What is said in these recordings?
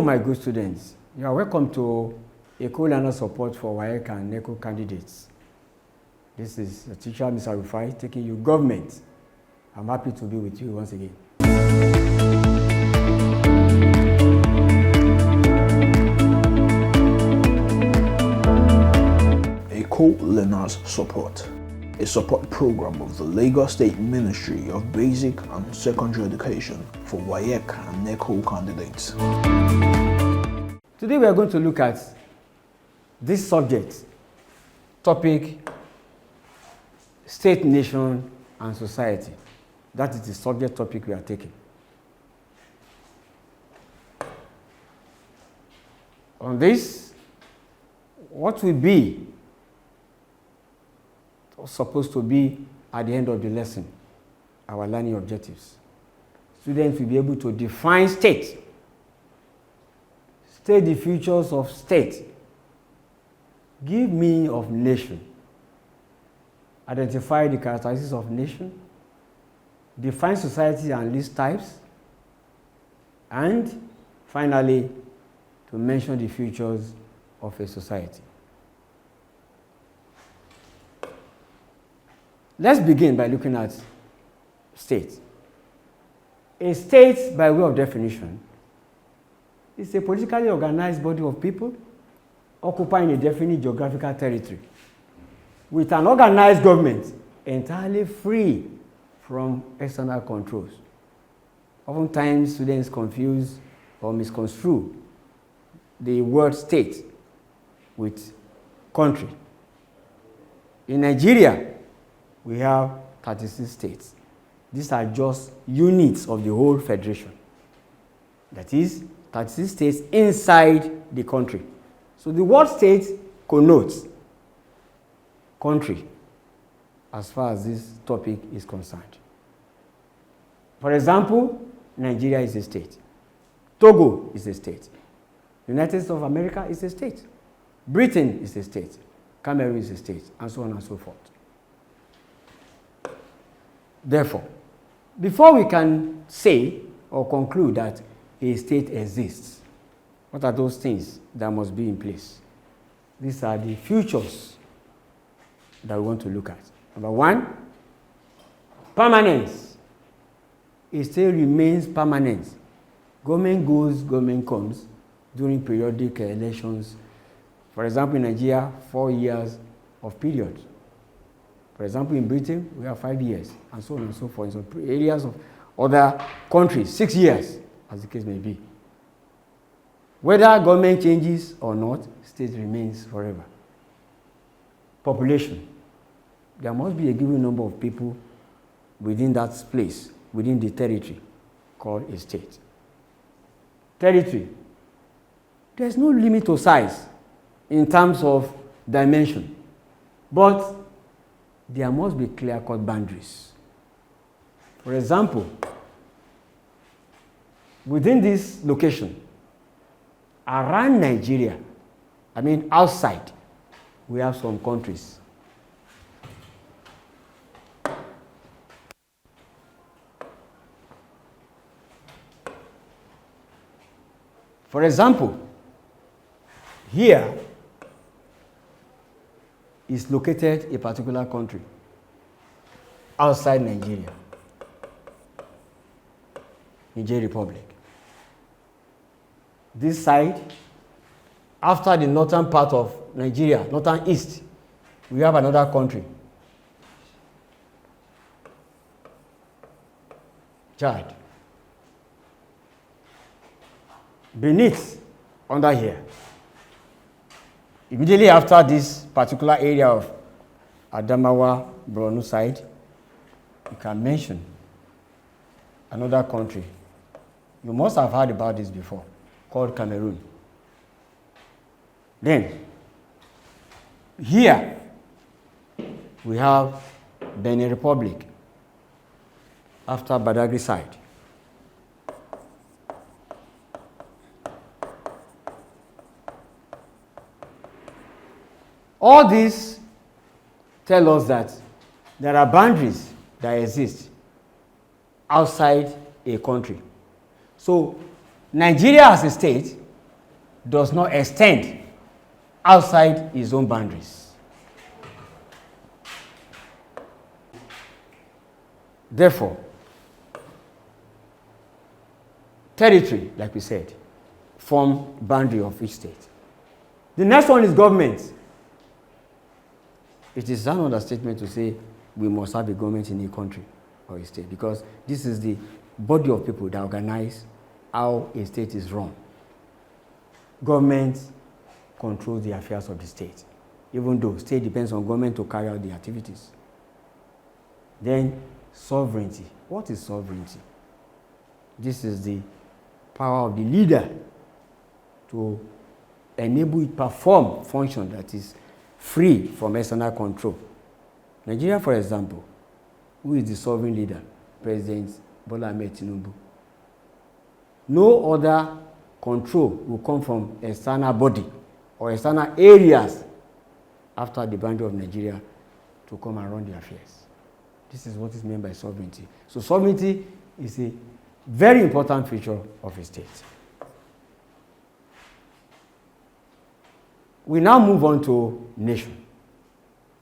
my good students. You are welcome to Eko Learners Support for WAEC and NECO candidates. This is the teacher, Mr. Rufai, taking you government. I'm happy to be with you once again. Eko Learners Support, a support program of the Lagos State Ministry of Basic and Secondary Education for WAEC and NECO candidates. Today we are going to look at this subject, topic, state, nation, and society. That is the subject topic we are taking. On this, what will be supposed to be at the end of the lesson, our learning objectives. Students will be able to define state, state the features of state, give meaning of nation, identify the characteristics of nation, define society and list types, and finally, to mention the features of a society. Let's begin by looking at state. A state, by way of definition, is a politically organized body of people occupying a definite geographical territory with an organized government entirely free from external controls. Oftentimes, students confuse or misconstrue the word state with country. In Nigeria, we have 36 states. These are just units of the whole federation. That is, 36 states inside the country. So the word state connotes country as far as this topic is concerned. For example, Nigeria is a state. Togo is a state. United States of America is a state. Britain is a state. Cameroon is a state, and so on and so forth. Therefore, before we can say or conclude that a state exists, what are those things that must be in place? These are the features that we want to look at. Number one, permanence. A state remains permanent. Government goes, government comes during periodic elections. For example, in Nigeria, 4 years of period. For example, in Britain, we have 5 years, and so on and so forth. In some areas of other countries, 6 years, as the case may be. Whether government changes or not, state remains forever. Population. There must be a given number of people within that place, within the territory, called a state. Territory. There's no limit to size in terms of dimension, but there must be clear-cut boundaries. For example, within this location, around Nigeria, outside, we have some countries. For example, here is located a particular country outside Nigeria, Niger Republic. This side, after the northern part of Nigeria, northern east, we have another country, Chad. Beneath, under here, immediately after this particular area of Adamawa, Borno side, you can mention another country. You must have heard about this before, called Cameroon. Then, here, we have Benin Republic, after Badagry side. All these tell us that there are boundaries that exist outside a country. So Nigeria as a state does not extend outside its own boundaries. Therefore, territory, like we said, form boundary of each state. The next one is government. It is an understatement to say we must have a government in a country or a state, because this is the body of people that organize how a state is run. Government controls the affairs of the state, even though state depends on government to carry out the activities. Then sovereignty. What is sovereignty? This is the power of the leader to enable it perform function that is free from external control. Nigeria, for example, who is the sovereign leader? President Bola Ahmed Tinubu. No other control will come from external body or external areas after the boundary of Nigeria to come and run the affairs. This is what is meant by sovereignty. So sovereignty is a very important feature of a state. We now move on to nation,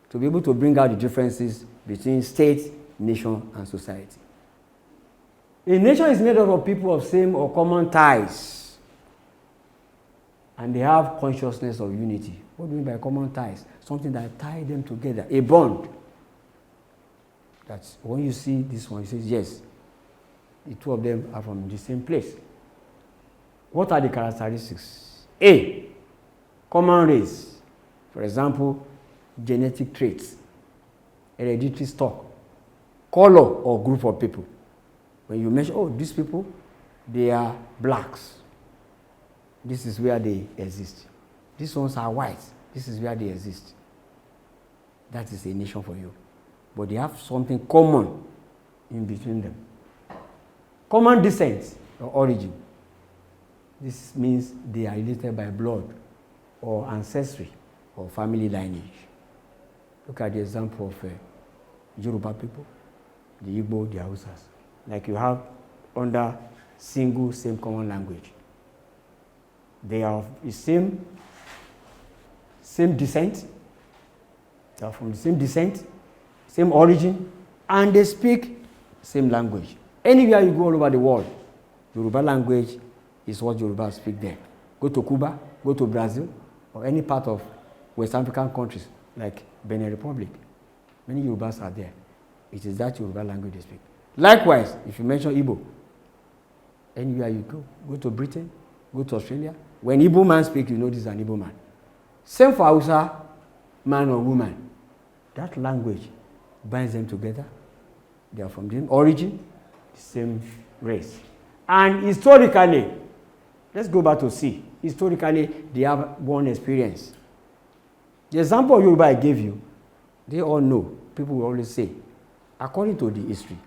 to be able to bring out the differences between state, nation, and society. A nation is made up of people of same or common ties, and they have consciousness of unity. What do we mean by common ties? Something that ties them together, a bond. That's when you see this one, you say, yes, the two of them are from the same place. What are the characteristics? A, common race. For example, genetic traits, hereditary stock, color or group of people. When you mention, oh, these people, they are blacks. This is where they exist. These ones are white. This is where they exist. That is a nation for you. But they have something common in between them. Common descent or origin. This means they are related by blood or ancestry or family lineage. Look at the example of Yoruba people, the Igbo, the Hausas. Like you have under single, same common language. They are the same descent. They are from the same descent, same origin, and they speak same language. Anywhere you go all over the world, Yoruba language is what Yoruba speak there. Go to Cuba, go to Brazil, or any part of West African countries like Benin Republic. Many Yorubas are there. It is that Yoruba language they speak. Likewise, if you mention Igbo, anywhere you go to Britain, go to Australia, when Igbo man speaks, you know this is an Igbo man. Same for Hausa, man or woman. That language binds them together. They are from the same origin, the same race. And historically, let's go back to C. Historically, they have one experience. The example of Yoruba I gave you, they all know. People will always say, according to the history,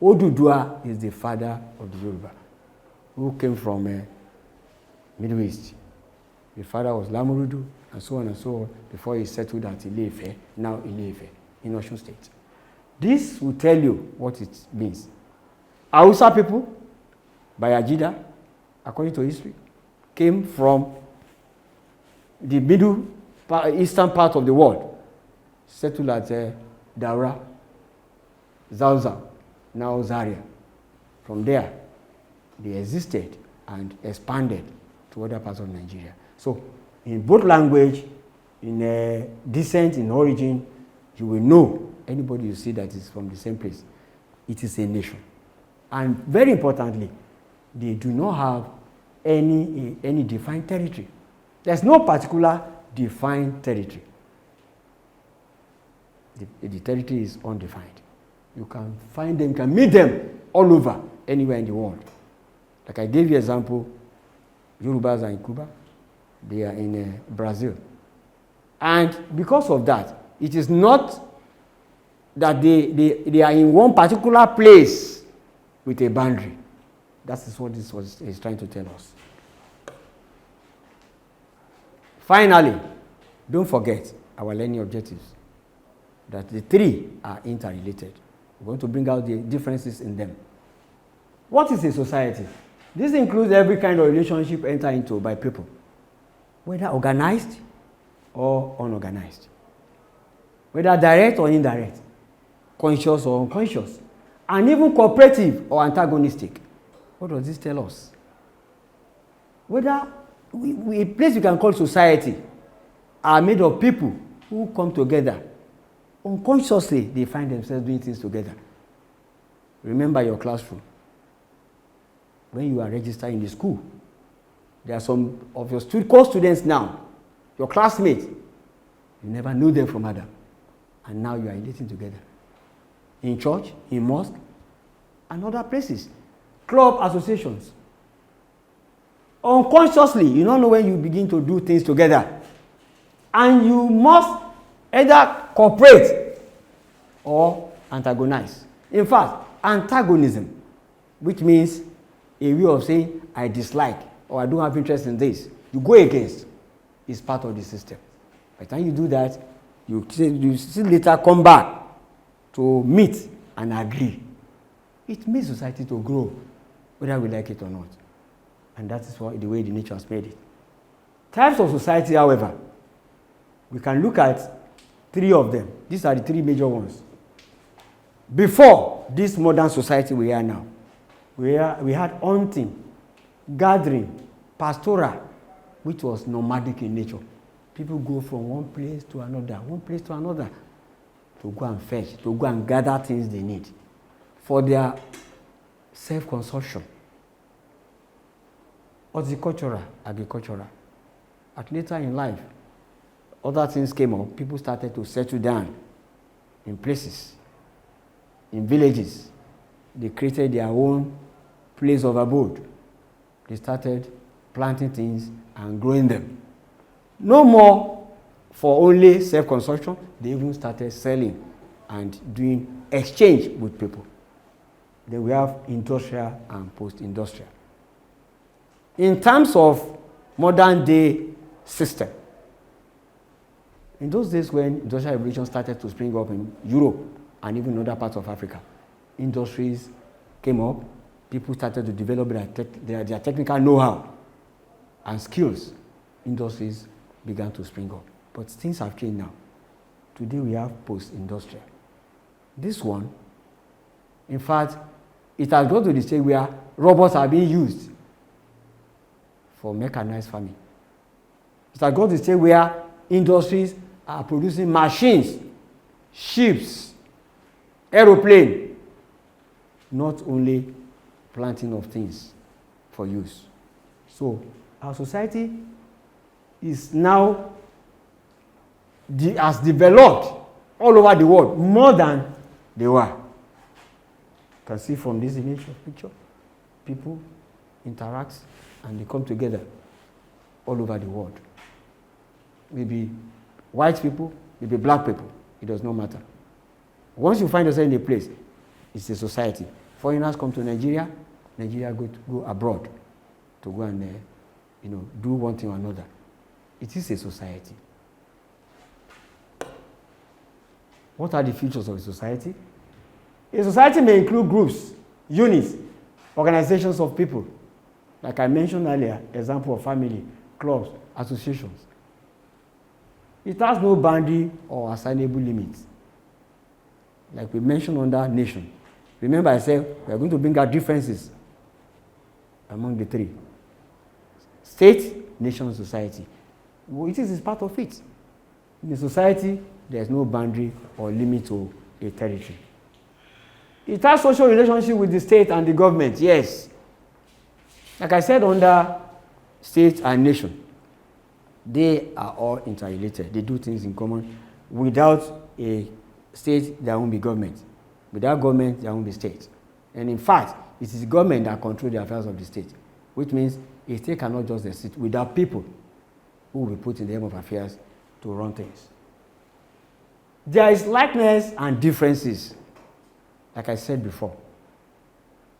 Oduduwa is the father of the Yoruba, who came from Middle East. The father was Lamurudu, and so on, before he settled at Ile-Ife, now Ile-Ife, in Osun State. This will tell you what it means. Hausa people, Bayajida, according to history, came from the eastern part of the world, settled at Daura, Zauzau, now Zaria. From there, they existed and expanded to other parts of Nigeria. So, in both language, in descent, in origin, you will know anybody you see that is from the same place. It is a nation. And very importantly, they do not have any defined territory. There's no particular defined territory. The territory is undefined. You can find them, you can meet them all over, anywhere in the world. Like I gave you an example, Yorubas are in Cuba, they are in Brazil. And because of that, it is not that they are in one particular place with a boundary. That is what this is trying to tell us. Finally, don't forget our learning objectives, that the three are interrelated. We're going to bring out the differences in them. What is a society? This includes every kind of relationship entered into by people. whether organized or unorganized, whether direct or indirect, conscious or unconscious, and even cooperative or antagonistic. What does this tell us? Whether a place you can call society are made of people who come together. Unconsciously, they find themselves doing things together. Remember your classroom. When you are registered in the school, there are some of your core students now, your classmates. You never knew them from Adam. And now you are eating together. In church, in mosque, and other places. Club associations. Unconsciously, you don't know when you begin to do things together. And you must either cooperate or antagonize. In fact, antagonism, which means a way of saying, I dislike or I don't have interest in this, you go against, is part of the system. By the time you do that, you still later come back to meet and agree. It makes society to grow, whether we like it or not. And that is the way the nature has made it. Types of society, however, we can look at 3 of them. These are the 3 major ones. Before this modern society we are now, we had hunting, gathering, pastoral, which was nomadic in nature. People go from one place to another, to go and fetch, to go and gather things they need for their self-consumption. Horticultural, agricultural. At later in life, other things came up. People started to settle down in places, in villages. They created their own place of abode. They started planting things and growing them. No more for only self-consumption. They even started selling and doing exchange with people. Then we have industrial and post-industrial. In terms of modern day system, in those days when industrial revolution started to spring up in Europe and even other parts of Africa, industries came up, people started to develop their technical know-how and skills. Industries began to spring up. But things have changed now. Today we have post-industrial. This one, in fact, it has gone to the stage where robots are being used for mechanized farming. It has gone to the stage where industries are producing machines, ships, aeroplanes, not only planting of things for use. So our society is now has developed all over the world more than they were. You can see from this image of picture, people interact and they come together all over the world. Maybe white people, maybe black people, it does not matter. Once you find yourself in a place, it's a society. Foreigners come to Nigeria, Nigeria go abroad to go and do one thing or another. It is a society. What are the features of a society? A society may include groups, units, organizations of people. Like I mentioned earlier, example of family, clubs, associations. It has no boundary or assignable limits. Like we mentioned under nation. Remember I said we are going to bring out differences among the 3. State, nation, society. It is part of it. In a society, there is no boundary or limit to a territory. It has social relationship with the state and the government, yes. Like I said, under state and nation, they are all interrelated. They do things in common. Without a state, there won't be government. Without government, there won't be state. And in fact, it is the government that controls the affairs of the state, which means a state cannot just exist without people who will be put in the aim of affairs to run things. There is likeness and differences. Like I said before,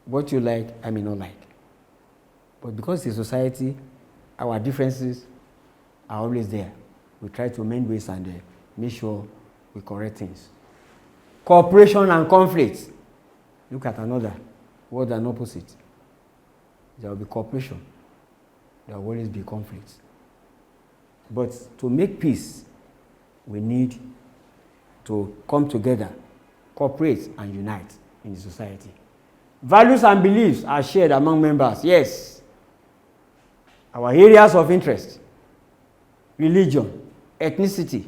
what you like, I may not like. But because it's a society, our differences are always there. We try to mend ways and make sure we correct things. Cooperation and conflict. Look at another word and opposite. There will be cooperation. There will always be conflict. But to make peace, we need to come together, cooperate, and unite in the society. Values and beliefs are shared among members, yes. Our areas of interest, religion, ethnicity,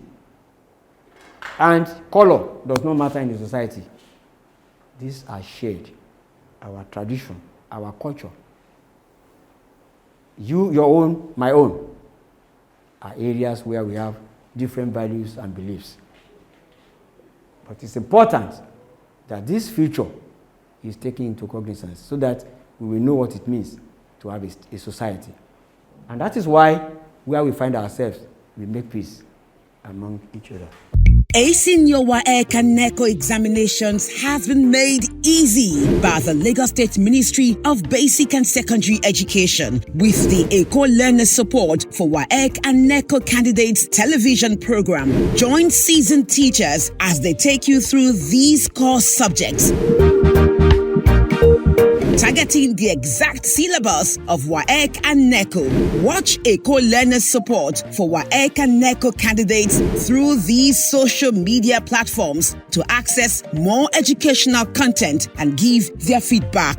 and color does not matter in the society. These are shared. Our tradition, our culture. You, your own, my own, are areas where we have different values and beliefs. But it's important that this future is taken into cognizance so that we will know what it means to have a society. And that is why, where we find ourselves, we make peace among each other. Acing your WAEC and NECO examinations has been made easy by the Lagos State Ministry of Basic and Secondary Education with the Eko Learners Support for WAEC and NECO Candidates television program. Join seasoned teachers as they take you through these core subjects, targeting the exact syllabus of WAEC and NECO. Watch Eko Learners Support for WAEC and NECO candidates through these social media platforms to access more educational content and give their feedback.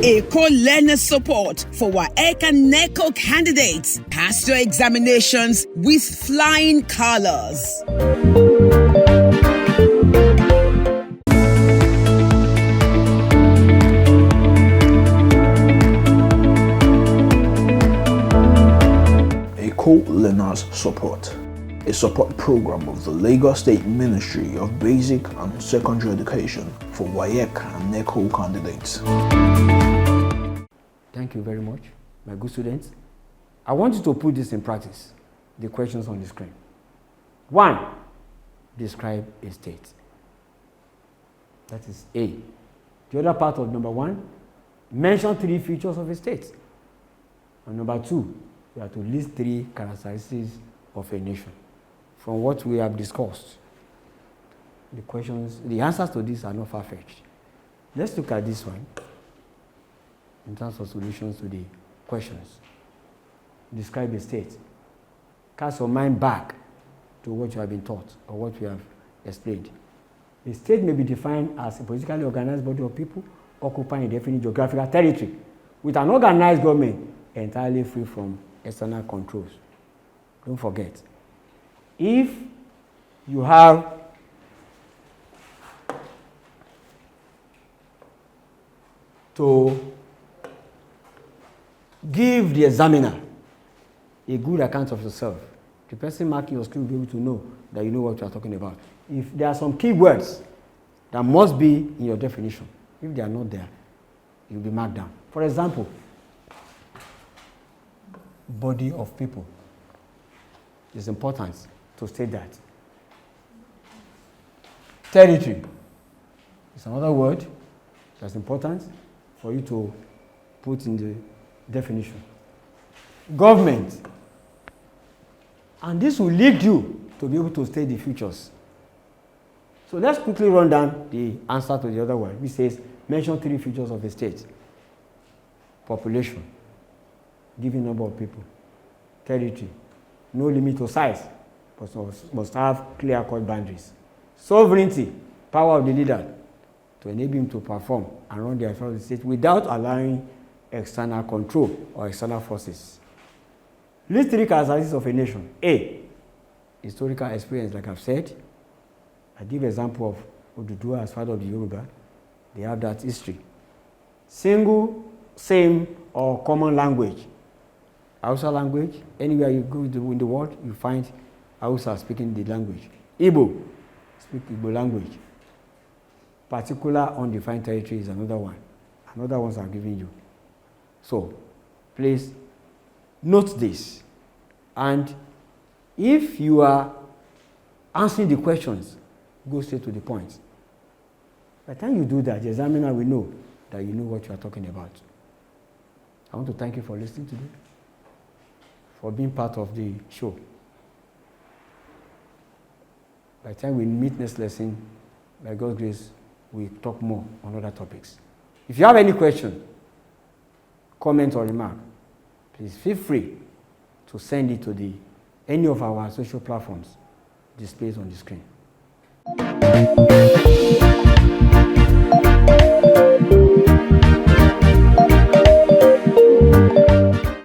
Eko Learners Support for WAEC and NECO candidates. Pass your examinations with flying colors. Eko Learners Support, a support program of the Lagos State Ministry of Basic and Secondary Education for WAEC and NECO candidates. Thank you very much, my good students. I want you to put this in practice, the questions on the screen. 1, describe a state. That is A. The other part of number 1, mention 3 features of a state. And number 2, you have to list 3 characteristics of a nation. From what we have discussed, the answers to these are not far-fetched. Let's look at this one in terms of solutions to the questions. Describe a state. Cast your mind back to what you have been taught or what we have explained. A state may be defined as a politically organized body of people occupying a definite geographical territory with an organized government entirely free from external controls. Don't forget, if you have to give the examiner a good account of yourself, the person marking your screen will be able to know that you know what you are talking about. If there are some key words that must be in your definition, if they are not there, you'll be marked down. For example, body of people. It's important to state that. Territory is another word that's important for you to put in the definition. Government. And this will lead you to be able to state the features. So let's quickly run down the answer to the other one, which says, mention 3 features of a state. Population, given number of people. Territory, no limit to size, but must have clear-cut boundaries. Sovereignty, power of the leader to enable him to perform and run the affairs of the state without allowing external control or external forces. List 3 characteristics of a nation. A, historical experience, like I've said. I give example of Oduduwa as father of the Yoruba. They have that history. Single, same, or common language. Hausa language, anywhere you go in the world, you find Hausa speaking the language. Igbo, speak Igbo language. Particular undefined territory is another one. Another ones I'm giving you. So, please note this. And if you are answering the questions, go straight to the point. By the time you do that, the examiner will know that you know what you are talking about. I want to thank you for listening today, for being part of the show. By the time we meet next lesson, by God's grace, we talk more on other topics. If you have any question, comment or remark, please feel free to send it to the any of our social platforms displayed on the screen.